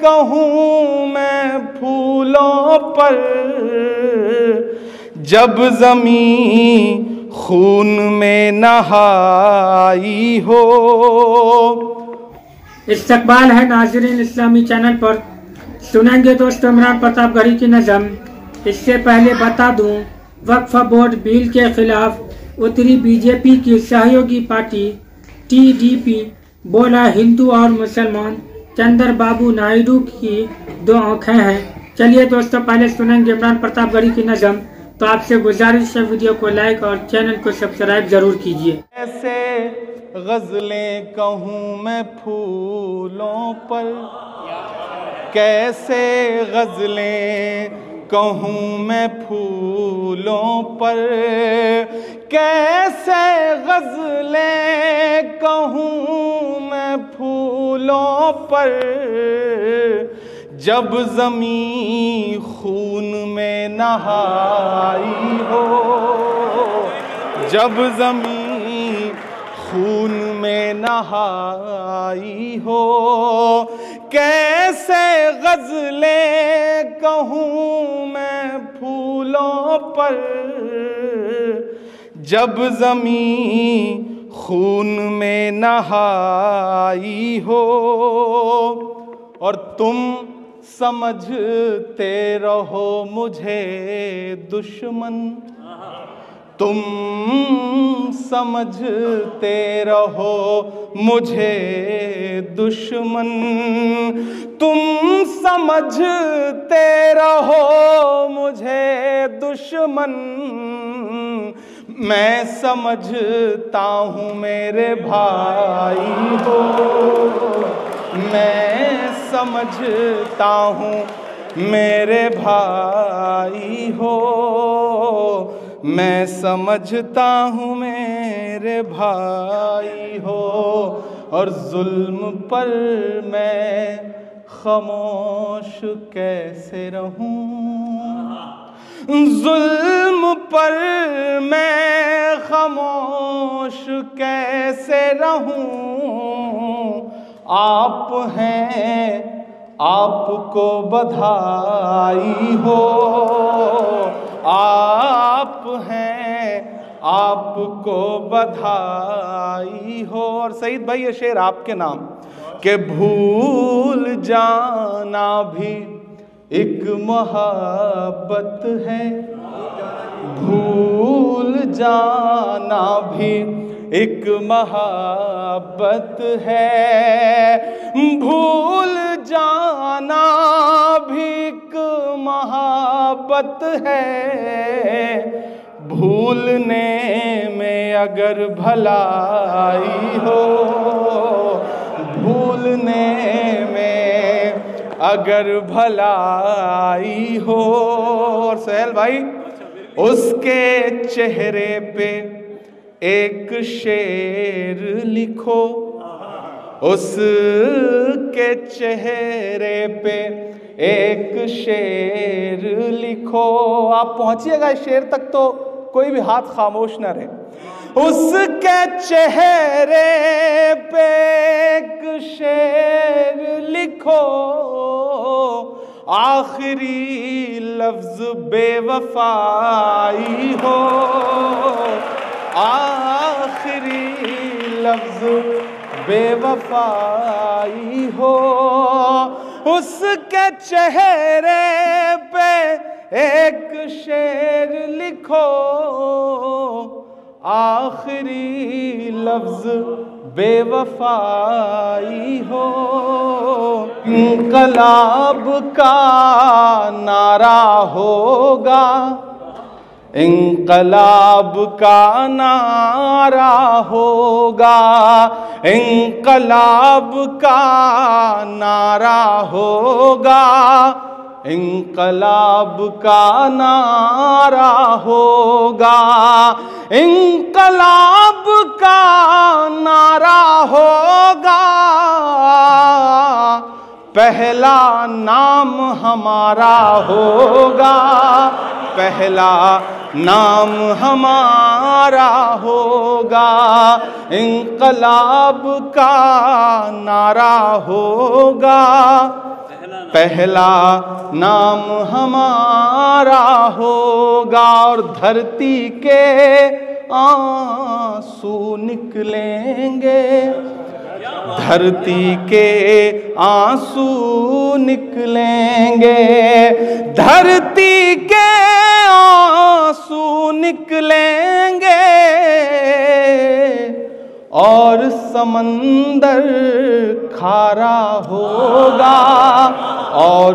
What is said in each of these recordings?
کہوں میں پھولوں پر جب زمین خون میں نہائی ہو. استقبال ہے ناظرین اسلامی چینل پر. سنیں گے دوستو عمران پرتاپ گڑھی کی نظم. اس سے پہلے بتا دوں وقف بورڈ بل کے خلاف اتری بی جے پی کی سہیوگی پارٹی ٹی ڈی پی. بولا ہندو اور مسلمان چندر بابو نائیڈو کی دو آنکھیں ہیں. چلیے دوستو پہلے سنیں گے عمران پرتاپ گڑھی کی نظم. تو آپ سے گزارش ہے ویڈیو کو لائک اور چینل کو سبسکرائب ضرور کیجیے. ایسے غزلیں کہوں میں پھولوں پر کیسے غزلیں کہوں میں پھولوں پر کیسے غزلیں کہوں میں پھولوں پر جب زمین خون میں نہائی ہو جب زمین خون میں نہائی ہو کیسے غزلیں کہوں میں پھولوں پر جب زمین خون میں نہائی ہو. اور تم سمجھتے رہو مجھے دشمن تم سمجھتے رہو مجھے دشمن تم سمجھتے رہو مجھے دشمن میں سمجھتا ہوں میرے بھائی ہو میں سمجھتا ہوں میرے بھائی ہو میں سمجھتا ہوں میرے بھائی ہو. اور ظلم پر میں خاموش کیسے رہوں ظلم پر میں خاموش کیسے رہوں آپ ہیں آپ کو بدھائی ہو آپ ہیں آپ کو بدھائی ہو. اور سعید بھائی یہ شعر آپ کے نام کہ بھول جانا بھی ایک محبت ہے بھول جانا بھی ایک محبت ہے بھول جانا بھی ایک محبت ہے بھولنے میں اگر بھلائی ہو بھولنے میں اگر بھلائی ہو. اور سہیل بھائی اس کے چہرے پہ ایک شعر لکھو اس کے چہرے پہ ایک شعر لکھو. آپ پہنچیے گا اس شعر تک تو کوئی بھی ہاتھ خاموش نہ رہے. اس کے چہرے پہ ایک شعر لکھو آخری لفظ بے وفائی ہو آخری لفظ بے وفائی ہو. اس کے چہرے پہ ایک شعر لکھو آخری لفظ بے وفائی ہو. انقلاب کا نعرہ ہوگا انقلاب کا نعرہ ہوگا انقلاب کا نعرہ ہوگا انقلاب کا نعرہ ہوگا انقلاب کا نعرہ ہوگا پہلا نام ہمارا ہوگا پہلا نام ہمارا ہوگا انقلاب کا نعرہ ہوگا پہلا نام ہمارا ہوگا اور دھرتی کے آنسو نکلیں گے، دھرتی کے آنسو نکلیں گے، دھرتی کے آنسو نکلیں گے اور سمندر کھارا ہوگا، اور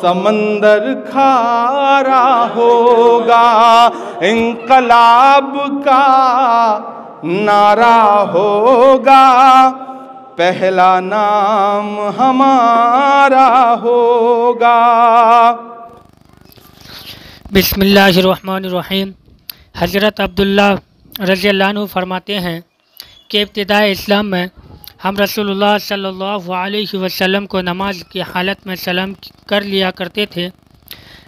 سمندر کھارا ہوگا، انقلاب کا نعرہ ہوگا، پہلا نام ہمارا ہوگا۔ بسم اللہ الرحمن الرحیم۔ حضرت عبداللہ رضی اللہ عنہ فرماتے ہیں کہ ابتدائی اسلام میں ہم رسول اللہ صلی اللہ علیہ وسلم کو نماز کی حالت میں سلام کر لیا کرتے تھے،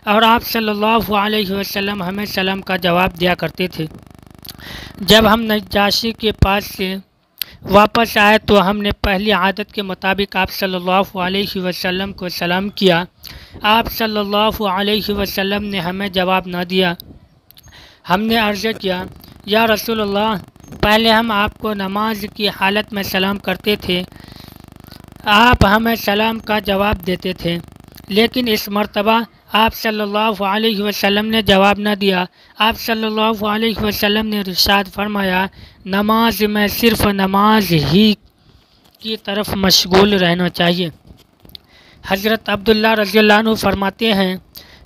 اور آپ صلی اللہ علیہ وسلم ہمیں سلام کا جواب دیا کرتے تھے۔ جب ہم نجاشی کے پاس سے واپس آئے تو ہم نے پہلی عادت کے مطابق آپ صلی اللہ علیہ وسلم کو سلام کیا۔ آپ صلی اللہ علیہ وسلم نے ہمیں جواب نہ دیا۔ ہم نے عرض کیا، یا رسول اللہ، پہلے ہم آپ کو نماز کی حالت میں سلام کرتے تھے، آپ ہمیں سلام کا جواب دیتے تھے، لیکن اس مرتبہ آپ صلی اللہ علیہ وسلم نے جواب نہ دیا۔ آپ صلی اللہ علیہ وسلم نے ارشاد فرمایا، نماز میں صرف نماز ہی کی طرف مشغول رہنا چاہیے۔ حضرت عبداللہ رضی اللہ عنہ فرماتے ہیں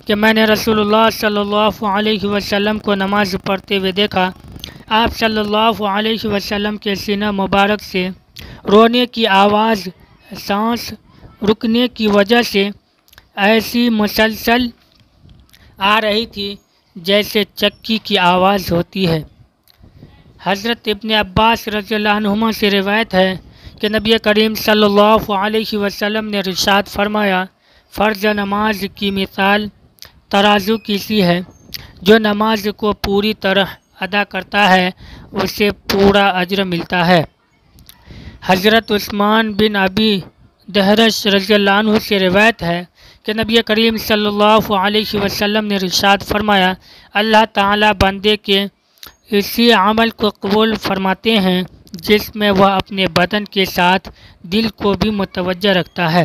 کہ میں نے رسول اللہ صلی اللہ علیہ وسلم کو نماز پڑھتے ہوئے دیکھا۔ آپ صلی اللہ علیہ وسلم کے سینہ مبارک سے رونے کی آواز سانس رکنے کی وجہ سے ایسی مسلسل آ رہی تھی جیسے چکی کی آواز ہوتی ہے۔ حضرت ابن عباس رضی اللہ عنہما سے روایت ہے کہ نبی کریم صلی اللہ علیہ وسلم نے ارشاد فرمایا، فرض نماز کی مثال ترازو کی سی ہے، جو نماز کو پوری طرح ادا کرتا ہے اسے پورا اجر ملتا ہے۔ حضرت عثمان بن ابی دہرش رضی اللہ عنہ سے روایت ہے کہ نبی کریم صلی اللہ علیہ وسلم نے ارشاد فرمایا، اللہ تعالیٰ بندے کے اسی عمل کو قبول فرماتے ہیں جس میں وہ اپنے بدن کے ساتھ دل کو بھی متوجہ رکھتا ہے۔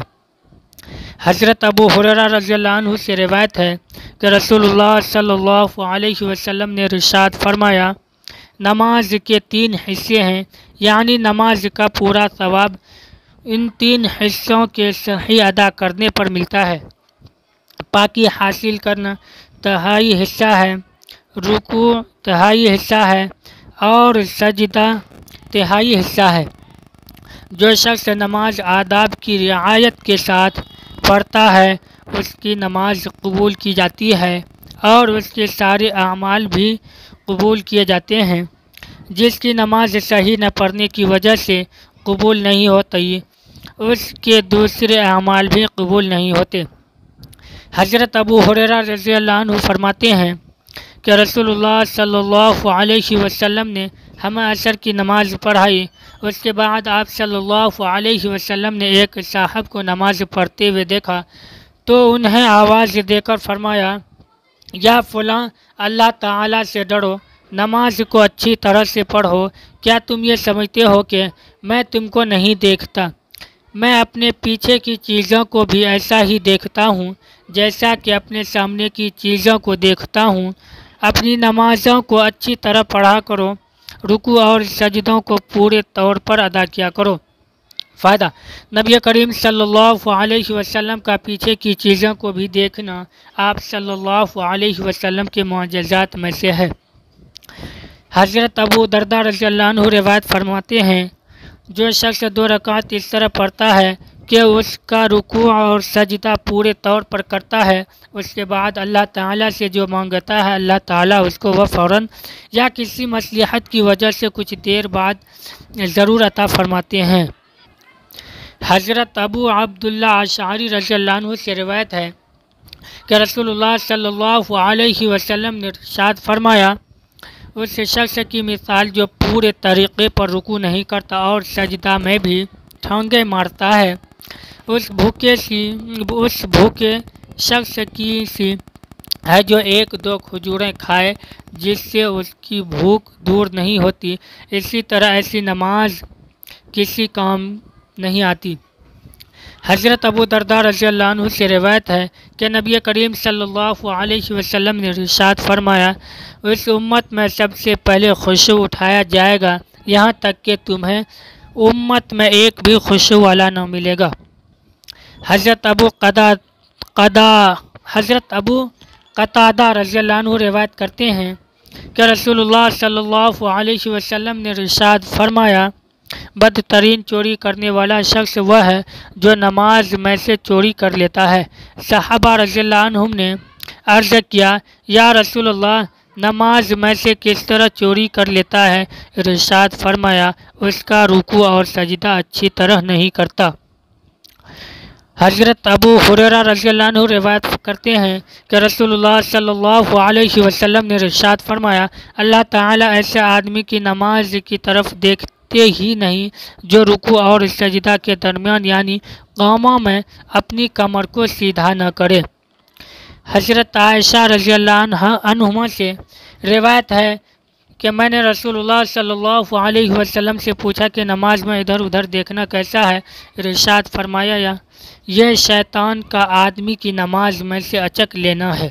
حضرت ابو ہریرہ رضی اللہ عنہ سے روایت ہے کہ رسول اللہ صلی اللہ علیہ وسلم نے ارشاد فرمایا، نماز کے 3 حصے ہیں، یعنی نماز کا پورا ثواب ان 3 حصوں کے صحیح ادا کرنے پر ملتا ہے۔ پاکی حاصل کرنا تہائی حصہ ہے، رکوع تہائی حصہ ہے اور سجدہ تہائی حصہ ہے۔ جو شخص نماز آداب کی رعایت کے ساتھ پڑھتا ہے اس کی نماز قبول کی جاتی ہے اور اس کے سارے اعمال بھی قبول کیے جاتے ہیں۔ جس کی نماز صحیح نہ پڑھنے کی وجہ سے قبول نہیں ہوتی، اس کے دوسرے اعمال بھی قبول نہیں ہوتے۔ حضرت ابو ہریرہ رضی اللہ عنہ فرماتے ہیں کہ رسول اللہ صلی اللہ علیہ وسلم نے ہمیں عصر کی نماز پڑھائی۔ اس کے بعد آپ صلی اللہ علیہ وسلم نے ایک صاحب کو نماز پڑھتے ہوئے دیکھا تو انہیں آواز دے کر فرمایا، یا فلاں، اللہ تعالیٰ سے ڈرو، نماز کو اچھی طرح سے پڑھو۔ کیا تم یہ سمجھتے ہو کہ میں تم کو نہیں دیکھتا؟ میں اپنے پیچھے کی چیزوں کو بھی ایسا ہی دیکھتا ہوں جیسا کہ اپنے سامنے کی چیزوں کو دیکھتا ہوں۔ اپنی نمازوں کو اچھی طرح پڑھا کرو، رکوع اور سجدوں کو پورے طور پر ادا کیا کرو۔ فائدہ: نبی کریم صلی اللہ علیہ وسلم کا پیچھے کی چیزوں کو بھی دیکھنا آپ صلی اللہ علیہ وسلم کے معجزات میں سے ہے۔ حضرت ابو درداء رضی اللہ عنہ روایت فرماتے ہیں، جو شخص 2 رکعت اس طرح پڑھتا ہے کہ اس کا رکوع اور سجدہ پورے طور پر کرتا ہے، اس کے بعد اللہ تعالیٰ سے جو مانگتا ہے اللہ تعالیٰ اس کو وہ فوراً یا کسی مصلحت کی وجہ سے کچھ دیر بعد ضرور عطا فرماتے ہیں۔ حضرت ابو عبداللہ اشعری رضی اللہ عنہ سے روایت ہے کہ رسول اللہ صلی اللہ علیہ وسلم نے ارشاد فرمایا، اس شخص کی مثال جو پورے طریقے پر رکوع نہیں کرتا اور سجدہ میں بھی ٹھونگے مارتا ہے، اس بھوکے شخص کی سی ہے جو ایک دو کھجوریں کھائے جس سے اس کی بھوک دور نہیں ہوتی، اسی طرح ایسی نماز کسی کام نہیں آتی۔ حضرت ابو درداء رضی اللہ عنہ سے روایت ہے کہ نبی کریم صلی اللہ علیہ وسلم نے ارشاد فرمایا، اس امت میں سب سے پہلے خشوع اٹھایا جائے گا یہاں تک کہ تمہیں امت میں ایک بھی خشوع والا نہ ملے گا۔ حضرت ابو قتادہ رضی اللہ عنہ روایت کرتے ہیں کہ رسول اللہ صلی اللہ علیہ وسلم نے ارشاد فرمایا، بدترین چوری کرنے والا شخص وہ ہے جو نماز میں سے چوری کر لیتا ہے۔ صحابہ رضی اللہ عنہم نے عرض کیا، یا رسول اللہ، نماز میں سے کس طرح چوری کر لیتا ہے؟ ارشاد فرمایا، اس کا رکوع اور سجدہ اچھی طرح نہیں کرتا۔ حضرت ابو ہریرہ رضی اللہ عنہ روایت کرتے ہیں کہ رسول اللہ صلی اللہ علیہ وسلم نے ارشاد فرمایا، اللہ تعالیٰ ایسے آدمی کی نماز کی طرف دیکھتے ہی نہیں جو رکوع اور سجدہ کے درمیان یعنی قیام میں اپنی کمر کو سیدھا نہ کرے۔ حضرت عائشہ رضی اللہ عنہما سے روایت ہے کہ میں نے رسول اللہ صلی اللہ علیہ وسلم سے پوچھا کہ نماز میں ادھر ادھر دیکھنا کیسا ہے؟ ارشاد فرمایا، یہ شیطان کا آدمی کی نماز میں سے اچک لینا ہے۔